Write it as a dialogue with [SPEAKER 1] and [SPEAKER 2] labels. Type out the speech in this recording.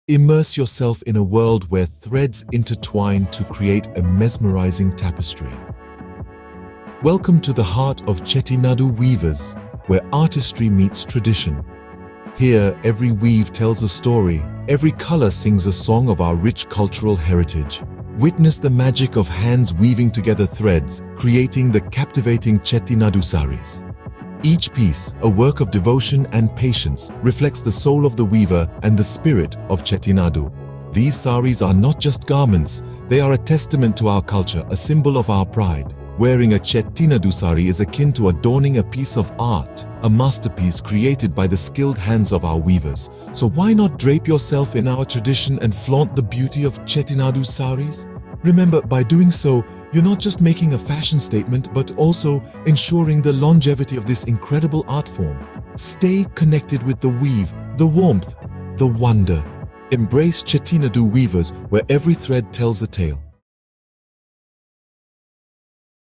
[SPEAKER 1] Immerse yourself in a world where threads intertwine to create a mesmerizing tapestry. Welcome to the heart of Chettinadu weavers, where artistry meets tradition. Here, every weave tells a story, every color sings a song of our rich cultural heritage. Witness the magic of hands weaving together threads, creating the captivating Chettinadu saris. Each piece, a work of devotion and patience, reflects the soul of the weaver and the spirit of Chettinadu. These saris are not just garments, they are a testament to our culture, a symbol of our pride. Wearing a Chettinadu sari is akin to adorning a piece of art, a masterpiece created by the skilled hands of our weavers. So why not drape yourself in our tradition and flaunt the beauty of Chettinadu saris? Remember, by doing so, you're not just making a fashion statement, but also ensuring the longevity of this incredible art form. Stay connected with the weave, the warmth, the wonder. Embrace Chettinadu weavers, where every thread tells a tale.